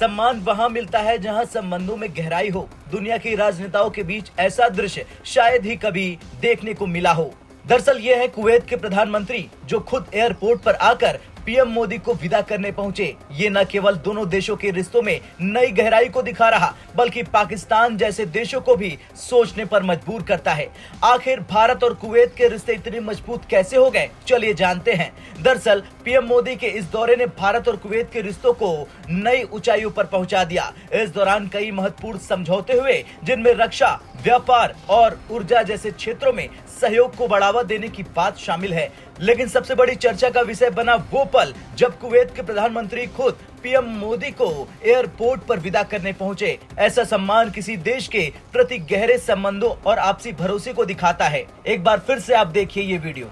सम्मान वहां मिलता है जहां संबंधों में गहराई हो। दुनिया के राजनेताओं के बीच ऐसा दृश्य शायद ही कभी देखने को मिला हो। दरअसल ये है कुवैत के प्रधानमंत्री जो खुद एयरपोर्ट पर आकर पीएम मोदी को विदा करने पहुंचे। ये न केवल दोनों देशों के रिश्तों में नई गहराई को दिखा रहा, बल्कि पाकिस्तान जैसे देशों को भी सोचने पर मजबूर करता है। आखिर भारत और कुवैत के रिश्ते इतने मजबूत कैसे हो गए, चलिए जानते हैं। दरअसल पीएम मोदी के इस दौरे ने भारत और कुवैत के रिश्तों को नई ऊंचाइयों पर पहुंचा दिया। इस दौरान कई महत्वपूर्ण समझौते हुए, जिनमें रक्षा, व्यापार और ऊर्जा जैसे क्षेत्रों में सहयोग को बढ़ावा देने की बात शामिल है। लेकिन सबसे बड़ी चर्चा का विषय बना वो पल जब कुवैत के प्रधानमंत्री खुद पीएम मोदी को एयरपोर्ट पर विदा करने पहुंचे। ऐसा सम्मान किसी देश के प्रति गहरे संबंधों और आपसी भरोसे को दिखाता है। एक बार फिर से आप देखिए ये वीडियो।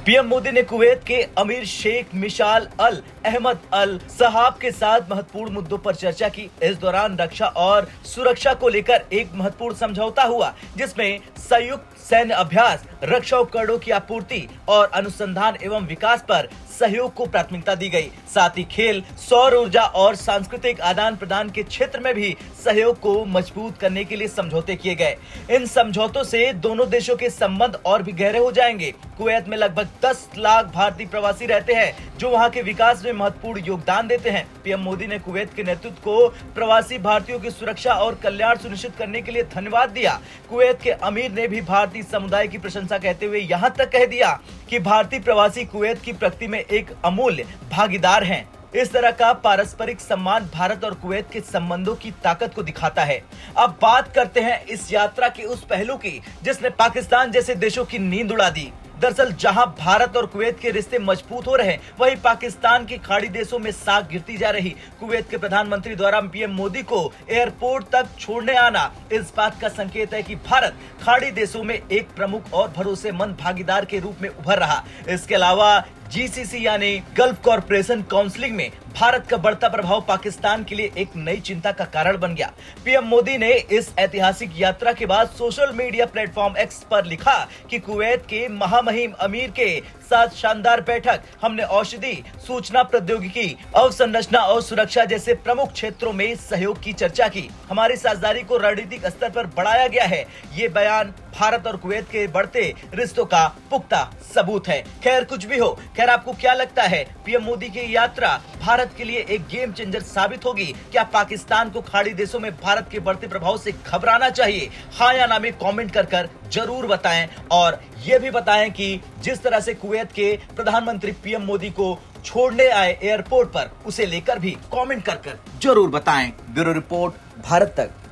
पीएम मोदी ने कुवैत के अमीर शेख मिशाल अल अहमद अल सहाब के साथ महत्वपूर्ण मुद्दों पर चर्चा की। इस दौरान रक्षा और सुरक्षा को लेकर एक महत्वपूर्ण समझौता हुआ, जिसमें संयुक्त सैन्य अभ्यास, रक्षा उपकरणों की आपूर्ति और अनुसंधान एवं विकास पर सहयोग को प्राथमिकता दी गई। साथ ही खेल, सौर ऊर्जा और सांस्कृतिक आदान प्रदान के क्षेत्र में भी सहयोग को मजबूत करने के लिए समझौते किए गए। इन समझौतों से दोनों देशों के संबंध और भी गहरे हो जाएंगे। कुवैत में लगभग 10 लाख भारतीय प्रवासी रहते हैं, जो वहां के विकास में महत्वपूर्ण योगदान देते हैं। पीएम मोदी ने कुवैत के नेतृत्व को प्रवासी भारतीयों की सुरक्षा और कल्याण सुनिश्चित करने के लिए धन्यवाद दिया। कुवैत के अमीर ने भी भारतीय समुदाय की प्रशंसा करते हुए यहाँ तक कह दिया कि भारतीय प्रवासी कुवैत की प्रगति में एक अमूल्य भागीदार हैं। इस तरह का पारस्परिक सम्मान भारत और कुवैत के संबंधों की ताकत को दिखाता है। अब बात करते हैं इस यात्रा के उस पहलू की जिसने पाकिस्तान जैसे देशों की नींद उड़ा दी। दरअसल जहां भारत और कुवैत के रिश्ते मजबूत हो रहे, वहीं पाकिस्तान के खाड़ी देशों में साख गिरती जा रही। कुवैत के प्रधानमंत्री द्वारा पीएम मोदी को एयरपोर्ट तक छोड़ने आना इस बात का संकेत है कि भारत खाड़ी देशों में एक प्रमुख और भरोसेमंद भागीदार के रूप में उभर रहा। इसके अलावा जीसीसी यानी गल्फ कॉरपोरेशन काउंसिलिंग में भारत का बढ़ता प्रभाव पाकिस्तान के लिए एक नई चिंता का कारण बन गया। पीएम मोदी ने इस ऐतिहासिक यात्रा के बाद सोशल मीडिया प्लेटफॉर्म एक्स पर लिखा कि कुवैत के महामहिम अमीर के साथ शानदार बैठक। हमने औषधि, सूचना प्रौद्योगिकी, अवसंरचना और सुरक्षा जैसे प्रमुख क्षेत्रों में सहयोग की चर्चा की। हमारी साझेदारी को रणनीतिक स्तर पर बढ़ाया गया है। ये बयान भारत और कुवैत के बढ़ते रिश्तों का पुख्ता सबूत है। खैर कुछ भी हो, खैर आपको क्या लगता है, पीएम मोदी की यात्रा भारत के लिए एक गेम चेंजर साबित होगी? क्या पाकिस्तान को खाड़ी देशों में भारत के बढ़ते प्रभाव से घबराना चाहिए? हाँ या ना में कमेंट कर जरूर बताएं, और ये भी बताएं कि जिस तरह से कुवैत के प्रधानमंत्री पीएम मोदी को छोड़ने आए एयरपोर्ट पर, उसे लेकर भी कमेंट कर जरूर बताएं। ब्यूरो रिपोर्ट, भारत तक।